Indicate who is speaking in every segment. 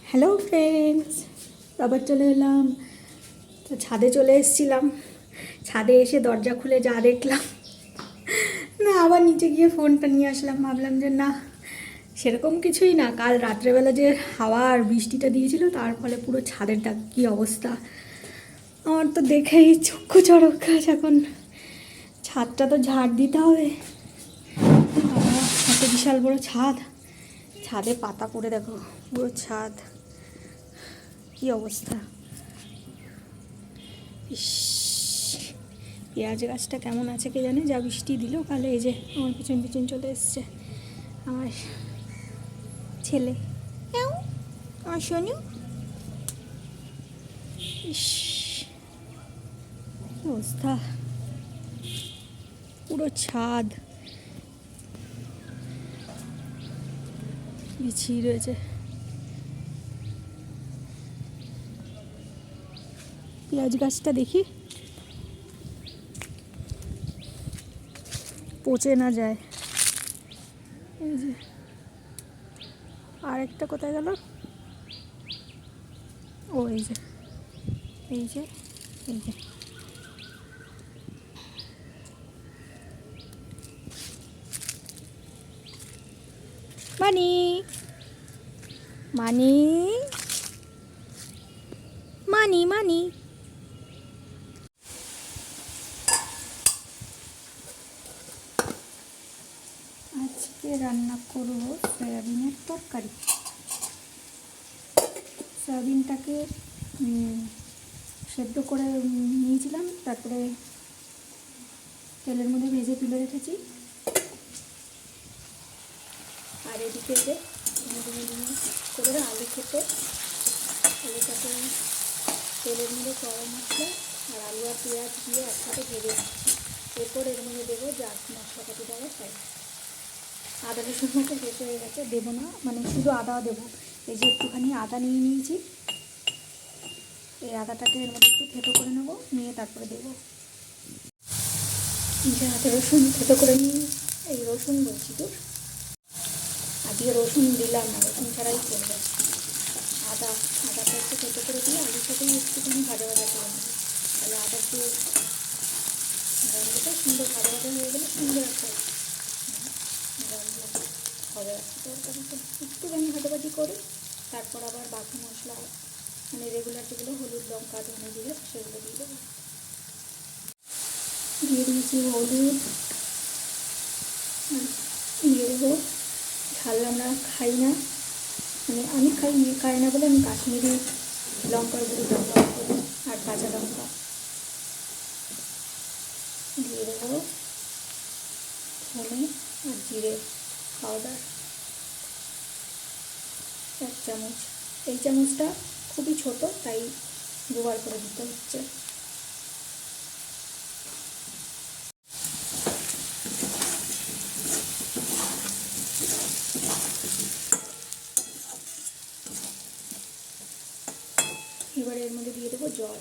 Speaker 1: Hello friends, আবার চলে এলাম। তো ছাদে চলে এসেছিলাম। ছাদে এসে দরজা খুলে যা দেখলাম, না আবার নিচে গিয়ে ফোনটা নিয়ে আসলাম। ভাবলাম যে না, সেরকম কিছুই না। কাল রাত্রেবেলা যে হাওয়া আর বৃষ্টিটা দিয়েছিল, তার ফলে পুরো ছাদেরটা কী অবস্থা। আমার তো দেখেই চক্ষু চড়ক গাছ। এখন ছাদটা তো ঝাড় দিতে হবে। এত বিশাল বড় ছাদ, ছাদে পাতা পড়ে দেখো, পুরো ছাদ কি অবস্থা। ইস, পেঁয়াজ গাছটা কেমন আছে কে জানে। যা বৃষ্টি দিল কালে, এই যে আমার পিছন পিছন চলে এসছে আমার ছেলে, আমার সোনু। ইস, কি অবস্থা, পুরো ছাদ বিছিয়ে রয়েছে। পেঁয়াজ গাছটা দেখি পচে না যায়। এই যে আরেকটা কোথায় গেল? ও এই যে, এই যে, এই যে। মানি, মানি, মানি, মানি। আজকে রান্না করব সয়াবিনের তরকারি। সয়াবিনটাকে সেদ্ধ করে নিয়েছিলাম, তারপরে তেলের মধ্যে ভেজে তুলে রেখেছি। আর এদিকে যে করে আলু কেটে, আলুটাকে তেলের মধ্যে কড়া মশলা আর আলু আর পেঁয়াজ দিয়ে একসাথে ভেজে রাখছি। এরপর এর মধ্যে দেবো যা মশলাপাতি দেওয়া চাই। আদা রসুন মতো শেষ হয়ে গেছে, দেবো না, মানে শুধু আদা দেবো। এই যে একটুখানি আদা নিয়ে নিয়েছি, এই আদাটাকে এর মধ্যে একটু থেতো করে নেবো, নিয়ে তারপরে দেবো। যে আদা রসুন থেতো করে নিয়ে, এই রসুন বলছি তো, আজকে রসুন দিলাম না, রসুন ছাড়াই করবো। আদাটা একটু থেতো করে দিয়ে আলুর সাথেই একটুখানি ভাজা ভাজা করে নেবো। তাহলে আদার যে গন্ধটা সুন্দর ভাজা ভাজা হয়ে গেলে সুন্দর একটা গন্ধ হবে। তরকারিতে একটুখানি ভাজাভাজি করে তারপর আবার বাকি মশলা, মানে রেগুলার যেগুলো হলুদ, লঙ্কা, ধনে জিরে, সেগুলো দিয়ে দেবো। দিয়ে দিয়েছি হলুদ, দিয়ে দেবো ঝাল। আমরা খাই না, মানে আমি খাই না বলে আমি কাশ্মীরি লঙ্কার গুঁড়ো ব্যবহার করি, আর কাঁচা লঙ্কা দিয়ে দেবো, ধনে আর জিরে পাউডার 1 চামচ। এই চামচটা খুবই ছোট, তাই দুবার করে দিতে হচ্ছে। এবারে এর মধ্যে দিয়ে দেবো জল।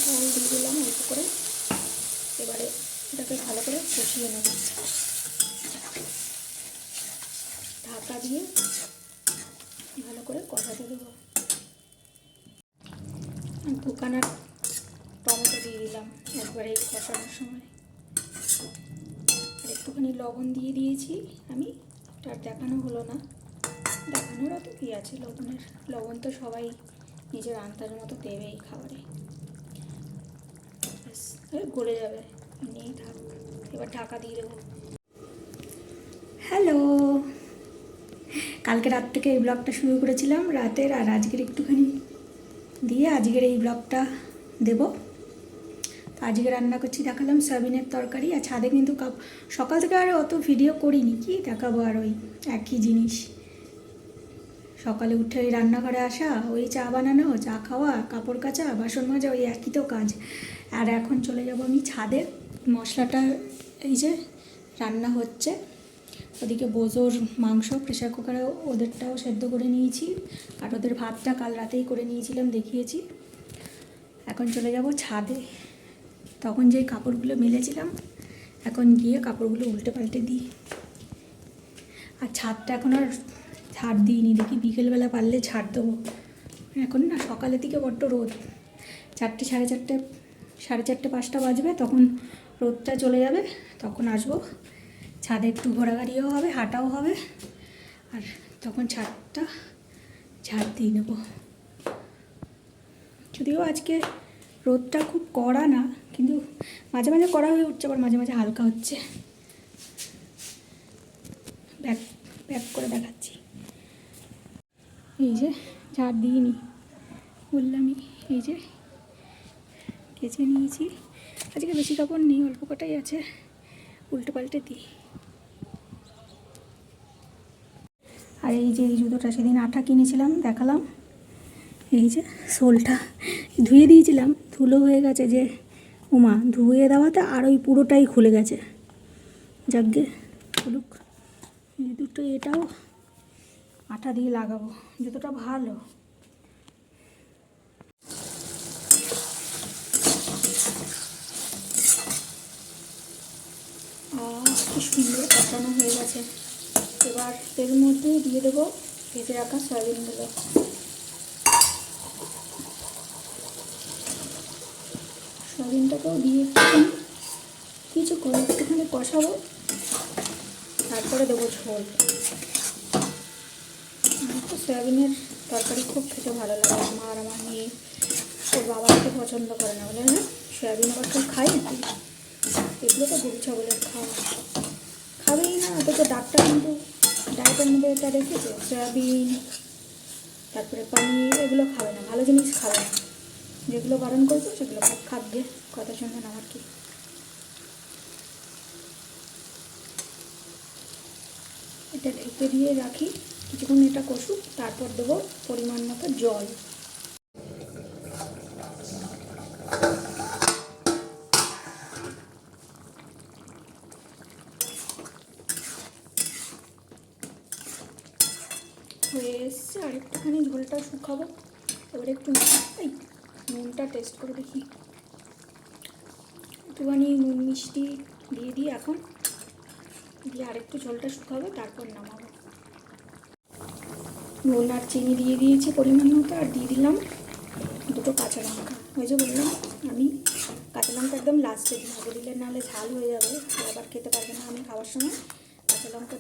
Speaker 1: জল দিয়ে দিলাম অল্প করে। এবারে এটাকে ভালো করে কষিয়ে নেব, ঢাকা দিয়ে ভালো করে কষাতে দেবো। দুখানা টমেটো দিয়ে দিলাম একবারে কষানোর সময়। আর একটুখানি লবণ দিয়ে দিয়েছি আমি, আর দেখানো হলো না। দেখানোর অত কী আছে, লবণ তো সবাই নিজের আন্দাজ মতো দেবেই খাবারে, গলে যাবে, নিয়েই থাক। এবার ঢাকা দিয়ে দেবো। হ্যালো, কালকে রাত থেকে এই ব্লগটা শুরু করেছিলাম রাতের, আর আজকের একটুখানি দিয়ে আজকের এই ব্লগটা দেব। তো আজকে রান্না করছি, দেখালাম সয়াবিনের তরকারি। আর ছাদে কিন্তু সকাল থেকে আর অত ভিডিও করিনি, কি দেখাবো, আর ওই একই জিনিস। সকালে উঠে ওই রান্নাঘরে আসা, ওই চা বানানো, চা খাওয়া, কাপড় কাচা, বাসন মাজা, ওই একই তো কাজ। আর এখন চলে যাব আমি ছাদে। মশলাটা এই যে রান্না হচ্ছে, ওদিকে বোজোর মাংস প্রেশার কুকারে ওদেরটাও সেদ্ধ করে নিয়েছি, আর ওদের ভাতটা কাল রাতেই করে নিয়েছিলাম, দেখিয়েছি। এখন চলে যাব ছাদে। তখন যেই কাপড়গুলো মেলেছিলাম, এখন গিয়ে কাপড়গুলো উল্টে পাল্টে দিই। আর ছাদটা এখন আর ছাড় দিইনি, দেখি বিকেলবেলা পারলে ছাড় দেবো। এখন না সকালের দিকে বড্ড রোদ, 4টে সাড়ে চারটে 5টা বাজবে, তখন রোদটা চলে যাবে, তখন আসবো। ছাদে একটু ঘোরাঘুরিও হবে, হাঁটাও হবে, আর তখন ছাদটা ঝাড় দিয়ে নেবো। যদিও আজকে রোদটা খুব কড়া না, কিন্তু মাঝে মাঝে কড়া হয়ে উঠছে, আবার মাঝে মাঝে হালকা হচ্ছে। ব্যাক করে দেখাচ্ছি। এই যে ঝাড় দিইনি বললামই, এই যে কেচে নিয়েছি। আজকে বেশি কাপড় নেই, অল্প কটাই আছে, উল্টে পাল্টে দিই। আর এই যে এই জুতোটা সেদিন আঠা কিনেছিলাম, দেখালাম, এই যে সোলটা ধুয়ে দিয়েছিলাম, ধুলো হয়ে গেছে, যে ওমা ধুয়ে দেওয়াতে আর ওই পুরোটাই খুলে গেছে। যাকগে খুলুক। এই দুটো এটাও আঠা দিয়ে লাগাবো, জুতোটা ভালো। কি সুন্দর কাটানো হয়ে গেছে। এবার এর মধ্যে দিয়ে দেবো ভেজে রাখা সয়াবিনগুলো। সয়াবিনটাকেও দিয়ে একটুখানি কষাবো, তারপরে দেবো ঝোল। আমার তো সয়াবিনের তরকারি খুব খেতে ভালো লাগে, আমার মেয়ে, ওর বাবা তো পছন্দ করে না, বলে না সয়াবিন আবার কেউ খাই নাকি, এগুলো তো গরু ছাগলের খাওয়া, খাবেই না। অথচ ডাক্তার কিন্তু ডায়েটের মধ্যে এটা রেখেছে, সয়াবিন তারপরে পনির এগুলো খাবে না, ভালো জিনিস খাবে না। যেগুলো বারণ করবো সেগুলো খাবে, কথা শুনবেন আমার কি। এটা ঢেকে দিয়ে রাখি কিছুক্ষণ, এটা কষুক, তারপর দেবো পরিমাণ মতো জল। হয়ে এসছে, আর একটুখানি ঝোলটা শুকাবো। এবারে একটু নুনটা টেস্ট করে দেখি, একটুখানি নুন মিষ্টি দিয়ে দিই এখন, দিয়ে আরেকটু ঝোলটা শুকাবো, তারপর নামাবো। নুন আর চিনি দিয়ে দিয়েছি পরিমাণ মতো, আর দিয়ে দিলাম 2টো কাঁচা লঙ্কা। ওই যে বললাম আমি কাঁচা লঙ্কা একদম লাস্টে দিই, আগে দিলে নাহলে ঝাল হয়ে যাবে, আবার খেতে পারবে না আমি খাওয়ার সময়। কাঁচা লঙ্কা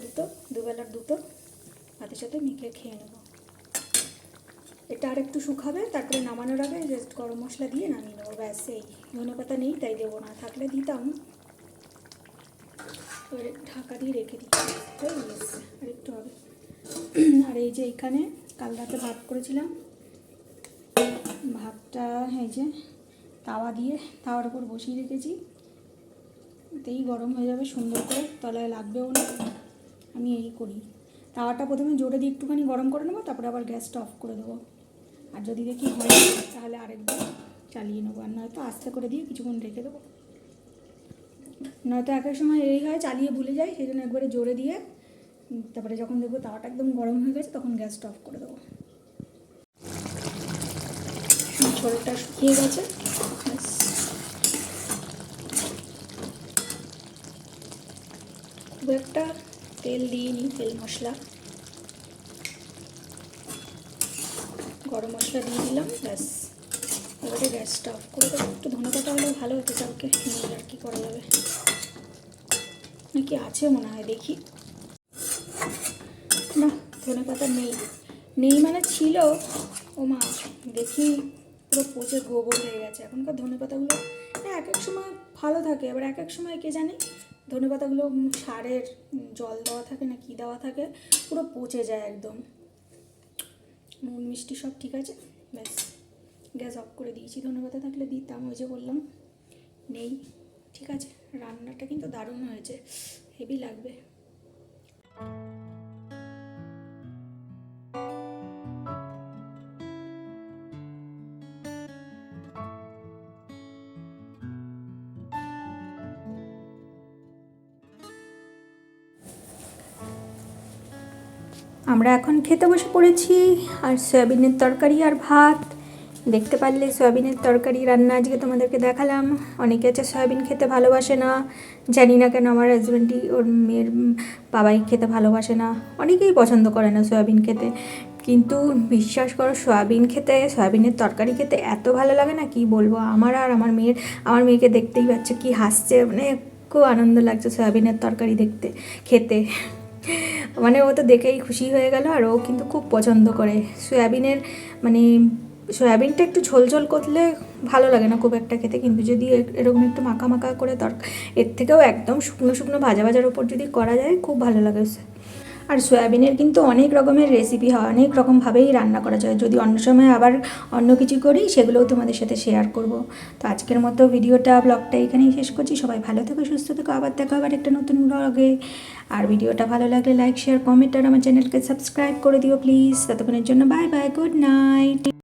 Speaker 1: 2বেলার 2 ভাতের সাথে মেখে খেয়ে নেব। এটা আর একটু শুকাবে, তারপরে নামানোর আগে জাস্ট গরম মশলা দিয়ে নামিয়ে নেবো, ব্যাস। এই ধনেপাতা নেই তাই দেবো না, থাকলে দিতাম। এবারে ঢাকা দিয়ে রেখে দিচ্ছি, হয়ে গেছে, আর একটু হবে। আর এই যে এখানে কাল রাতে ভাত করেছিলাম, ভাতটা এই যে তাওয়ার উপর বসিয়ে রেখেছি, এতেই গরম হয়ে যাবে সুন্দর করে, তলায় লাগবেও না। আমি এই করি, তাওয়াটা প্রথমে জোরে দিয়ে একটুখানি গরম করে নেবো, তারপরে আবার গ্যাসটা অফ করে দেবো। আর যদি দেখি হয় তাহলে আরেকবার চালিয়ে নেবো, আর নয়তো আস্তে করে দিয়ে কিছুক্ষণ রেখে দেবো। নয়তো একের সময় এই হয় চালিয়ে ভুলে যাই, সেই জন্য একবারে জোরে দিয়ে তারপরে যখন দেখবো তাওয়াটা একদম গরম হয়ে গেছে তখন গ্যাসটা অফ করে দেবো। ঝোলটা শুকিয়ে গেছে, খুব একটা তেল দিইনি, তেল মশলা, গরম মশলা দিয়ে দিলাম, ব্যাস। এবারে গ্যাসটা অফ করে দেবো। একটু ধনেপাতা হলে ভালো হতো, কালকে নিয়ে আর কি করা যাবে, নাকি আছে মনে হয়, দেখি। না, ধনেপাতা নেই মানে ছিল, ও মা দেখি পুরো পচে গোবর হয়ে গেছে। এখনকার ধনেপাতাগুলো এক এক সময় ভালো থাকে, আবার এক এক সময় কে জানে ধনেপাতাগুলো সারের জল দেওয়া থাকে না কি দেওয়া থাকে, পুরো পচে যায় একদম। নুন মিষ্টি সব ঠিক আছে, ব্যাস গ্যাস অফ করে দিয়েছি। ধনেপাতা থাকলে দিতাম, ওই যে বললাম নেই। ঠিক আছে, রান্নাটা কিন্তু দারুণ হয়েছে, হেভি লাগবে। আমরা এখন খেতে বসে পড়েছি, আর সয়াবিনের তরকারি আর ভাত, দেখতে পারলে সয়াবিনের তরকারি রান্না আজকে তোমাদেরকে দেখালাম। অনেকে আছে সয়াবিন খেতে ভালোবাসে না, জানি না কেন। আমার হাজব্যান্ডই ওর মেয়ের বাবাই খেতে ভালোবাসে না, অনেকেই পছন্দ করে না সয়াবিন খেতে, কিন্তু বিশ্বাস করো সয়াবিনের তরকারি খেতে এত ভালো লাগে না কি বলবো। আমার মেয়েকে দেখতেই পাচ্ছে কি হাসছে, মানে খুব আনন্দ লাগছে সয়াবিনের তরকারি খেতে। মানে ও তো দেখেই খুশি হয়ে গেল, আর ও কিন্তু খুব পছন্দ করে সয়াবিনের, মানে সয়াবিনটা একটু ঝোল করলে ভালো লাগে না খুব একটা খেতে, কিন্তু যদি এরকম একটু মাখা মাখা করে এর থেকেও একদম শুকনো ভাজার ওপর যদি করা যায় খুব ভালো লাগে। আর সয়াবিনের কিন্তু অনেক রকমের রেসিপি হয়, অনেক রকমভাবেই রান্না করা যায়। যদি অন্য সময় আবার অন্য কিছু করি সেগুলোও তোমাদের সাথে শেয়ার করব। তো আজকের মতো ব্লগটা এখানেই শেষ করছি। সবাই ভালো থেকো, সুস্থ থেকো, আবার দেখা আবার একটা নতুন ব্লগে। আর ভিডিওটা ভালো লাগলে লাইক, শেয়ার, কমেন্ট আর আমার চ্যানেলকে সাবস্ক্রাইব করে দিও প্লিজ। ততক্ষণের জন্য বাই বাই, গুড নাইট।